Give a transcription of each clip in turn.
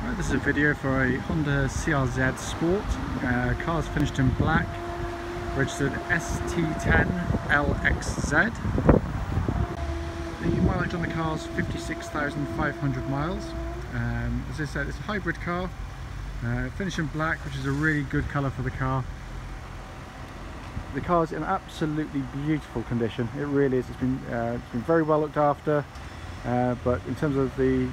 Right, this is a video for a Honda CRZ Sport. Car's finished in black, registered ST10LXZ. The mileage on the car is 56,500 miles. As I said, it's a hybrid car, finished in black, which is a really good colour for the car. The car's in absolutely beautiful condition. It really is. It's been very well looked after, but in terms of the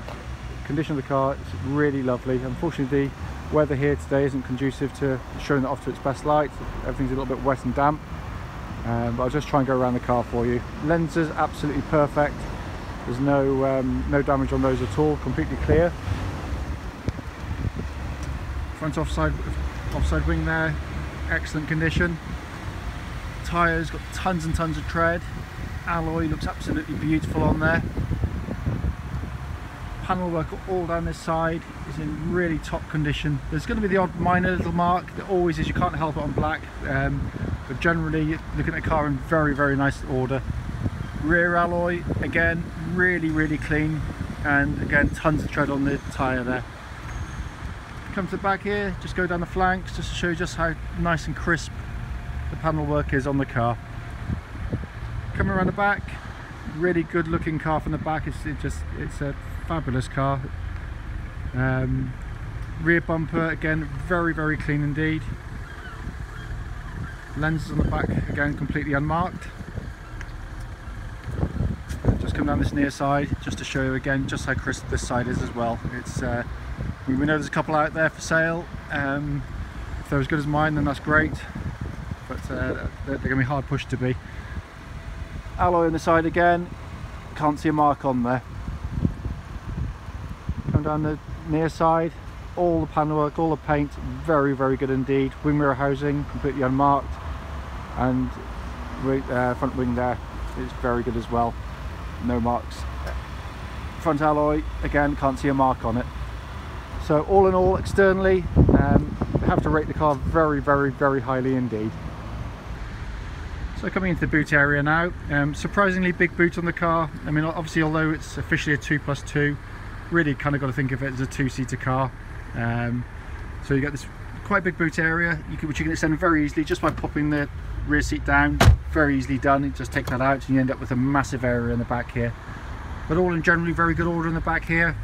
condition of the car, it's really lovely. Unfortunately, the weather here today isn't conducive to showing it off to its best light. Everything's a little bit wet and damp, but I'll just try and go around the car for you. Lenses absolutely perfect. There's no damage on those at all. Completely clear. Front offside wing there, excellent condition. Tyres got tons and tons of tread. Alloy looks absolutely beautiful on there. Panel work all down this side is in really top condition. There's going to be the odd minor little mark. There always is. You can't help it on black, but generally looking at the car in very nice order. Rear alloy again really clean, and again tons of tread on the tyre there. Come to the back here, just go down the flanks just to show you just how nice and crisp the panel work is on the car. Coming around the back, really good looking car from the back. It's a fabulous car. Rear bumper again very clean indeed. Lenses on the back again completely unmarked. Just come down this near side just to show you again just how crisp this side is as well. It's we know there's a couple out there for sale. If they're as good as mine, then that's great, but they're going to be hard pushed to be. Alloy on the side again, can't see a mark on there. Come down the near side, all the panel work, all the paint, very good indeed. Wing mirror housing completely unmarked, and front wing there is very good as well, no marks. Front alloy again, can't see a mark on it. So all in all, externally, I have to rate the car very highly indeed. So coming into the boot area now, surprisingly big boot on the car. I mean, obviously, although it's officially a 2+2, really kind of got to think of it as a two-seater car. So you get this quite big boot area, which you can extend very easily just by popping the rear seat down. Very easily done. You just take that out and you end up with a massive area in the back here. But all in generally very good order in the back here.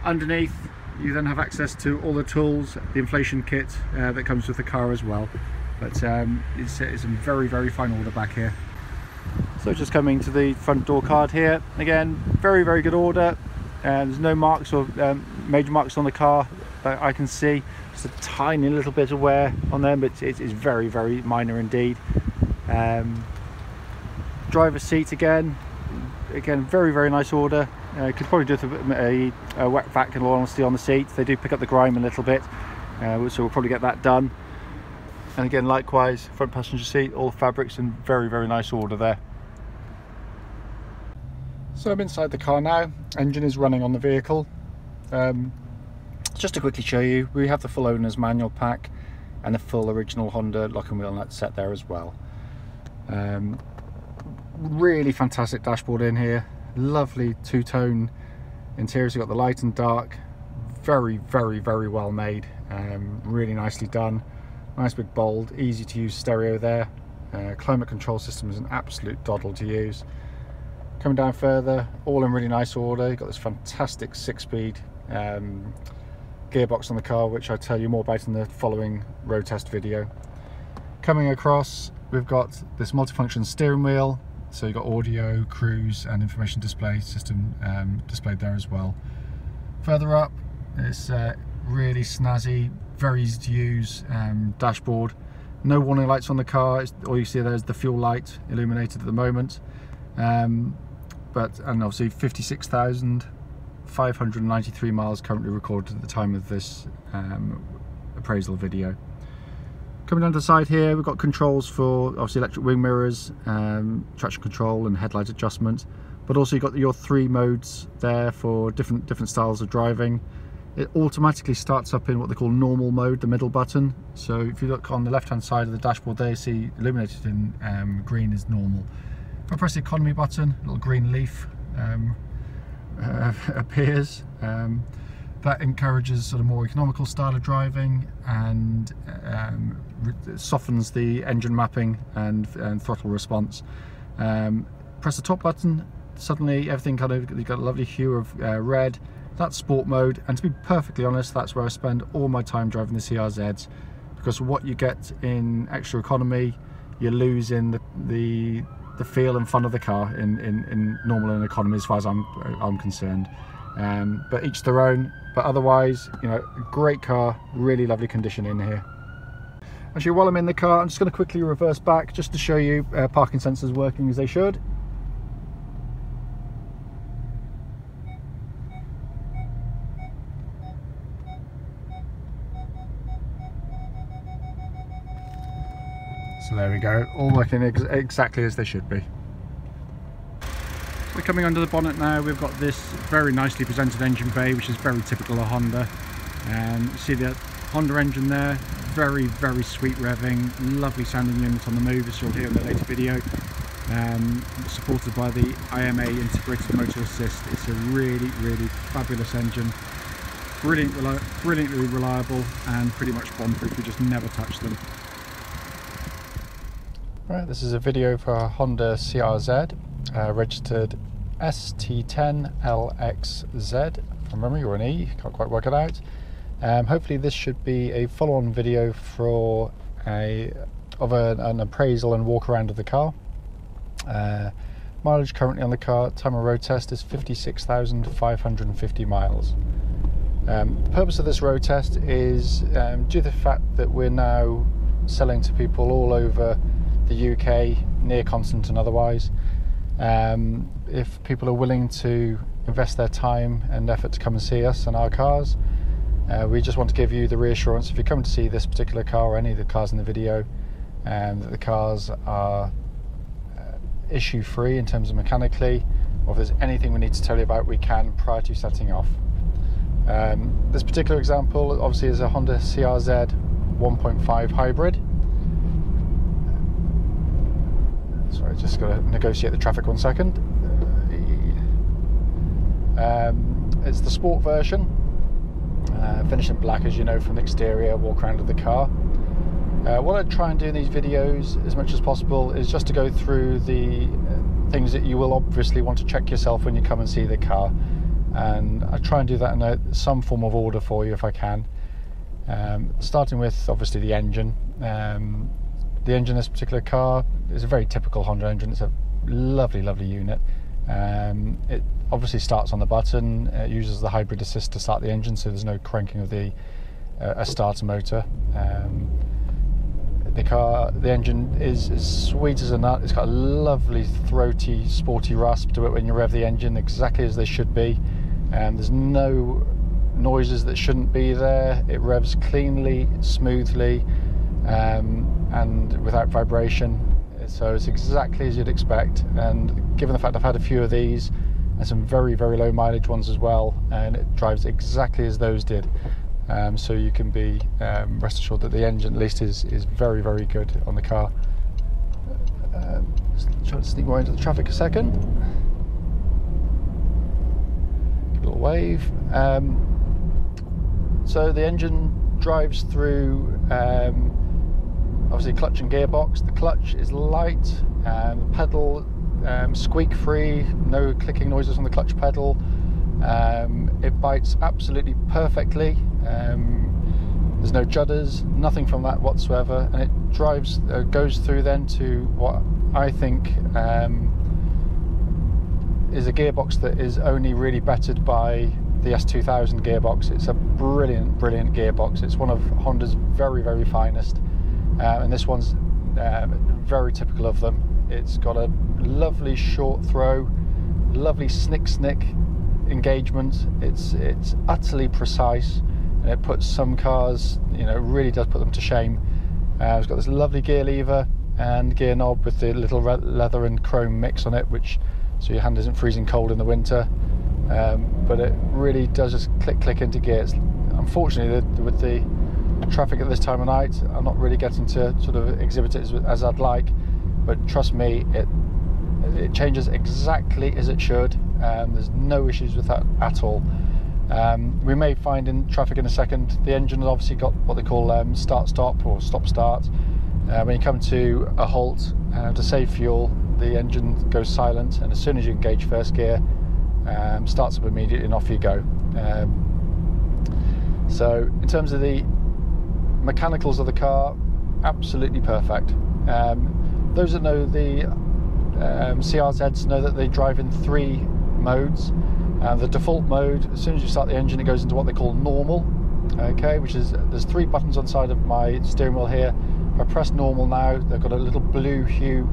Underneath, you then have access to all the tools, the inflation kit that comes with the car as well. But it's in very fine order back here. So just coming to the front door card here, again very good order. There's no marks or major marks on the car that I can see. Just a tiny little bit of wear on them, but it's very minor indeed. Driver's seat again very nice order. Could probably do with a wet vac, in all honesty, on the seats. They do pick up the grime a little bit, so we'll probably get that done. And again, likewise, front passenger seat, all fabrics in very nice order there. So I'm inside the car now. Engine is running on the vehicle. Just to quickly show you, we have the full owner's manual pack and the full original Honda lock and wheel nut set there as well. Really fantastic dashboard in here. Lovely two-tone interiors. You've got the light and dark. Very well made. Really nicely done. Nice big bold, easy to use stereo there. Climate control system is an absolute doddle to use. Coming down further, all in really nice order. You've got this fantastic 6-speed gearbox on the car, which I'll tell you more about in the following road test video. Coming across, we've got this multifunction steering wheel. So you've got audio, cruise and information display system displayed there as well. Further up, it's really snazzy, very easy to use dashboard. No warning lights on the car. All you see there is the fuel light illuminated at the moment. And obviously 56,593 miles currently recorded at the time of this appraisal video. Coming down to the side here, we've got controls for obviously electric wing mirrors, traction control and headlight adjustment, but also you've got your 3 modes there for different styles of driving. It automatically starts up in what they call normal mode, the middle button. So if you look on the left hand side of the dashboard there, you see illuminated in green is normal. If I press the economy button, a little green leaf appears. that encourages sort of more economical style of driving, and softens the engine mapping and throttle response. Press the top button, suddenly everything kind of, you've got a lovely hue of red. That's sport mode, and to be perfectly honest, that's where I spend all my time driving the CRZs, because what you get in extra economy, you lose in the feel and fun of the car in normal and economy, as far as I'm concerned. But each their own. But otherwise, you know, great car, really lovely condition in here. Actually, while I'm in the car, I'm just going to quickly reverse back just to show you parking sensors working as they should. So there we go, all working exactly as they should be. We're coming under the bonnet now. We've got this very nicely presented engine bay, which is very typical of Honda. You see the Honda engine there, very, very sweet revving, lovely sounding unit on the move, as you'll hear in the later video. Supported by the IMA integrated motor assist. It's a really, really fabulous engine. Brilliantly reliable, and pretty much bomb-proof. We just never touch them. Right, this is a video for a Honda CRZ, registered ST10LXZ from memory, or an E, can't quite work it out. Hopefully this should be a full-on video for an appraisal and walk around of the car. Mileage currently on the car, time of road test, is 56,550 miles. The purpose of this road test is due to the fact that we're now selling to people all over the UK, near continent and otherwise. If people are willing to invest their time and effort to come and see us and our cars, we just want to give you the reassurance, if you come to see this particular car or any of the cars in the video, that the cars are issue free in terms of mechanically, or if there's anything we need to tell you about, we can prior to setting off. This particular example obviously is a Honda CRZ 1.5 hybrid. Sorry, just got to negotiate the traffic 1 second. It's the sport version, finished in black, as you know from the exterior, walk around of the car. What I try and do in these videos as much as possible is just to go through the things that you will obviously want to check yourself when you come and see the car, and I try and do that in some form of order for you if I can. Starting with obviously the engine. The engine in this particular car is a very typical Honda engine. It's a lovely, lovely unit. It obviously starts on the button. It uses the hybrid assist to start the engine, so there's no cranking of a starter motor. The engine is as sweet as a nut. It's got a lovely throaty, sporty rasp to it when you rev the engine, exactly as they should be. There's no noises that shouldn't be there. It revs cleanly, smoothly, and without vibration, so it's exactly as you'd expect. And given the fact I've had a few of these and some very, very low mileage ones as well, and it drives exactly as those did, so you can be rest assured that the engine at least is very, very good on the car. Just try to sneak more into the traffic a second. Give a little wave. So the engine drives through obviously clutch and gearbox. The clutch is light, the pedal squeak free, no clicking noises on the clutch pedal. It bites absolutely perfectly. There's no judders, nothing from that whatsoever, and it goes through then to what I think is a gearbox that is only really bettered by the S2000 gearbox. It's a brilliant, brilliant gearbox. It's one of Honda's very, very finest. And this one's very typical of them. It's got a lovely short throw, lovely snick engagement. It's utterly precise, and it puts some cars, you know, really does put them to shame. It's got this lovely gear lever and gear knob with the little leather and chrome mix on it, so your hand isn't freezing cold in the winter. But it really does just click into gears. Unfortunately, with the traffic at this time of night, I'm not really getting to sort of exhibit it as I'd like, but trust me, it changes exactly as it should. There's no issues with that at all. We may find in traffic in a second, the engine has obviously got what they call start-stop or stop-start. When you come to a halt, to save fuel, the engine goes silent, and as soon as you engage first gear, starts up immediately and off you go. So in terms of the mechanicals of the car, absolutely perfect. Those that know the CRZs know that they drive in 3 modes. The default mode, as soon as you start the engine, it goes into what they call normal, okay, which is, there's 3 buttons on the side of my steering wheel here. If I press normal now, they've got a little blue hue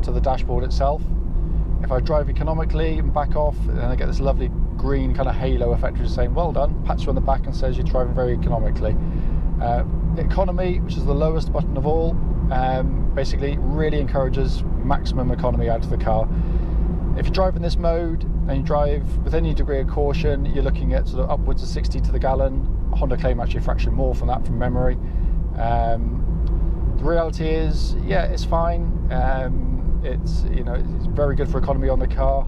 to the dashboard itself. If I drive economically and back off, then I get this lovely green kind of halo effect, which is saying well done, pats you on the back and says you're driving very economically. Economy, which is the lowest button of all, basically really encourages maximum economy out of the car. If you drive in this mode and you drive with any degree of caution, you're looking at sort of upwards of 60 to the gallon. Honda claim actually a fraction more from that from memory. The reality is, yeah, it's fine. It's, you know, it's very good for economy on the car,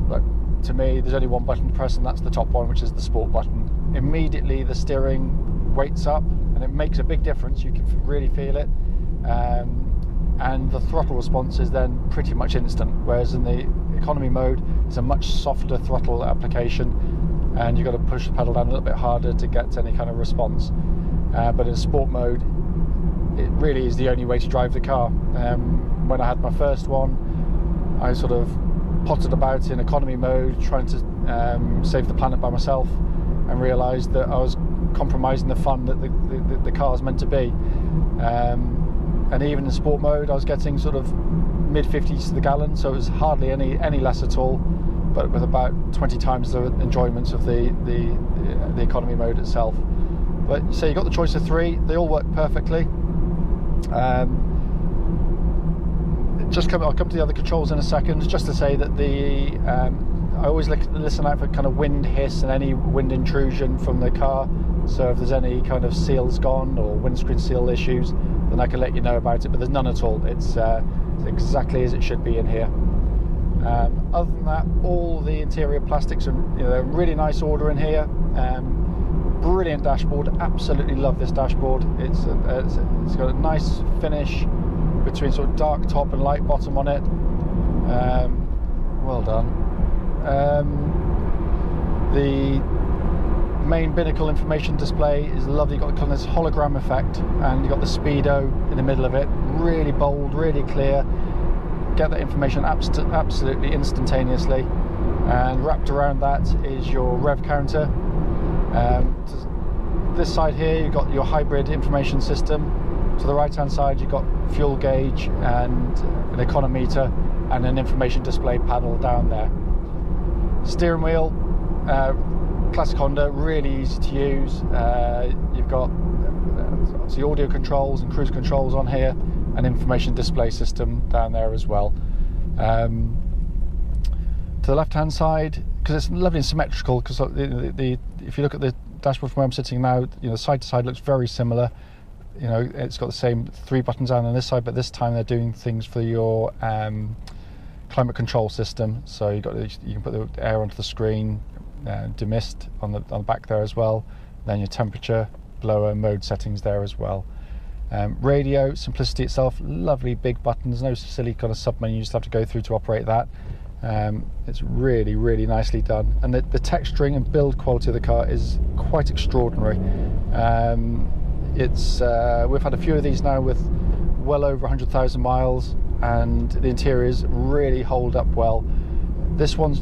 but to me there's only one button to press, and that's the top one, which is the sport button. Immediately the steering weights up and it makes a big difference. You can really feel it, and the throttle response is then pretty much instant, whereas in the economy mode it's a much softer throttle application and you've got to push the pedal down a little bit harder to get any kind of response. But in sport mode, it really is the only way to drive the car. When I had my first one, I sort of potted about in economy mode, trying to save the planet by myself, and realised that I was compromising the fun that the car's meant to be. And even in sport mode, I was getting sort of mid-50s to the gallon, so it was hardly any less at all, but with about 20 times the enjoyment of the economy mode itself. But so you got the choice of 3; they all work perfectly. I'll come to the other controls in a second. Just to say that I always listen out for kind of wind hiss and any wind intrusion from the car. So if there's any kind of seals gone or windscreen seal issues, then I can let you know about it. But there's none at all. It's exactly as it should be in here. Other than that, all the interior plastics are, you know, really nice order in here. Brilliant dashboard. Absolutely love this dashboard. It's got a nice finish between sort of dark top and light bottom on it. Well done. The main binnacle information display is lovely. You've got kind of this hologram effect, and you've got the speedo in the middle of it. Really bold, really clear. Get that information absolutely instantaneously. And wrapped around that is your rev counter. This side here, you've got your hybrid information system. To the right hand side, you've got fuel gauge and an econometer and an information display panel down there. Steering wheel, classic Honda, really easy to use. You've got obviously audio controls and cruise controls on here, and information display system down there as well. To the left hand side, because it's lovely and symmetrical, because if you look at the dashboard from where I'm sitting now, you know, side to side looks very similar. You know, it's got the same 3 buttons down on this side, but this time they're doing things for your climate control system. So you can put the air onto the screen, demist on the back there as well. Then your temperature, blower, mode settings there as well. Radio, simplicity itself, lovely big buttons, no silly kind of sub menu you just have to go through to operate that. It's really, really nicely done, and the texturing and build quality of the car is quite extraordinary. We've had a few of these now with well over 100,000 miles, and the interiors really hold up well. This one's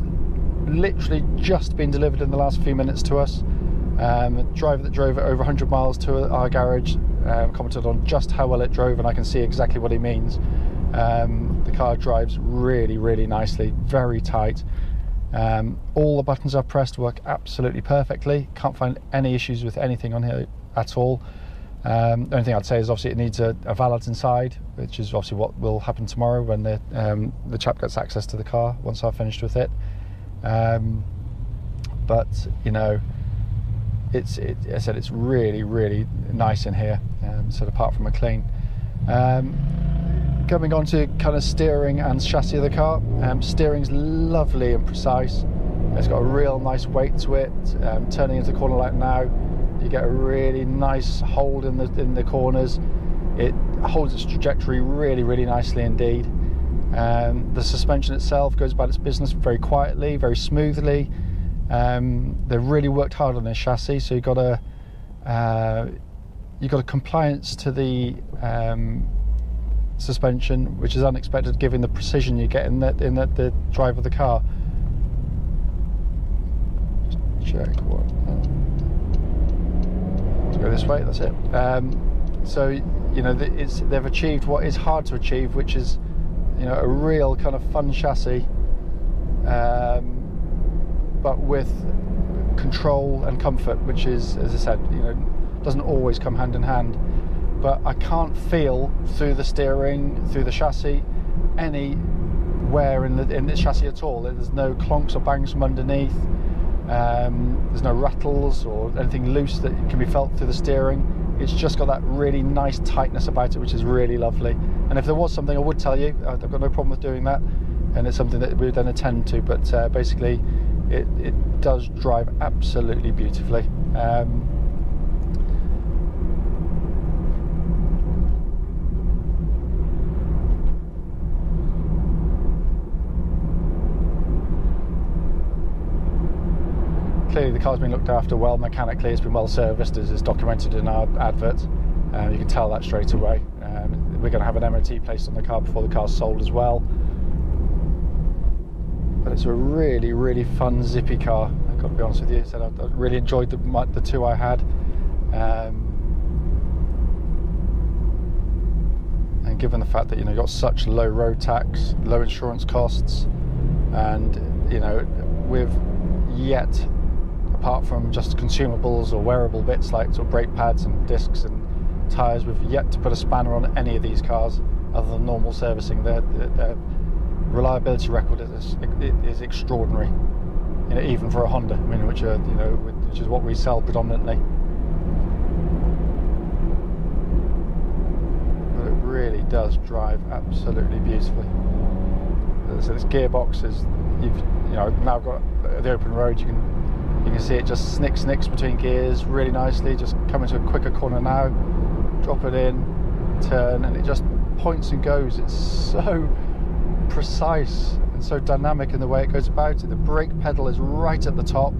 literally just been delivered in the last few minutes to us. A driver that drove it over 100 miles to our garage commented on just how well it drove, and I can see exactly what he means. The car drives really, really nicely, very tight. All the buttons I've pressed work absolutely perfectly. Can't find any issues with anything on here at all. The only thing I'd say is obviously it needs a valet inside, which is obviously what will happen tomorrow when the chap gets access to the car once I've finished with it. But you know, I said it's really, really nice in here. So apart from McLean, coming on to kind of steering and chassis of the car, steering's lovely and precise. It's got a real nice weight to it. Turning into the corner like now, you get a really nice hold in the corners. It holds its trajectory really nicely indeed. The suspension itself goes about its business very quietly, very smoothly. They've really worked hard on this chassis, so you've got a compliance to the suspension, which is unexpected given the precision you get in the drive of the car. Check what. Let's go this way. That's it. So you know they've achieved what is hard to achieve, which is a real kind of fun chassis, but with control and comfort, which is, as I said, doesn't always come hand in hand. But I can't feel through the steering, through the chassis, anywhere in the chassis at all. There's no clonks or bangs from underneath. There's no rattles or anything loose that can be felt through the steering. It's just got that really nice tightness about it, which is really lovely. And if there was something I would tell you, I've got no problem with doing that, and it's something that we would then attend to. But basically it does drive absolutely beautifully. Clearly the car's been looked after well mechanically. It's been well serviced, as is documented in our advert. You can tell that straight away. We're going to have an MOT placed on the car before the car's sold as well. But it's a really fun, zippy car. I've got to be honest with you. I really enjoyed the two I had. And given the fact that you've got such low road tax, low insurance costs, and we've yet, apart from just consumables or wearable bits like sort of brake pads and discs and tyres, we've yet to put a spanner on any of these cars other than normal servicing. Their reliability record is extraordinary, even for a Honda, which is what we sell predominantly. But it really does drive absolutely beautifully. So this gearbox is, now got the open road, you can see it just snicks between gears really nicely. Just come into a quicker corner now, drop it in, turn, and it just points and goes. It's so precise and so dynamic in the way it goes about it. The brake pedal is right at the top,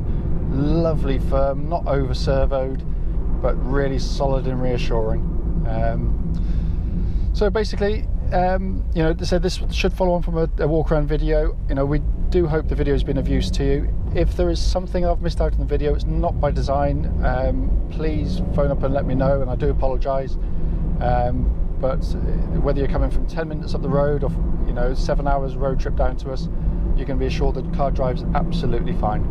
lovely firm, not over servoed, but really solid and reassuring. So basically, so this should follow on from a walk around video. We do hope the video has been of use to you. If there is something I've missed out in the video, it's not by design. Please phone up and let me know, and I do apologise. But whether you're coming from 10 minutes up the road or 7 hours road trip down to us, you can be assured that the car drives absolutely fine.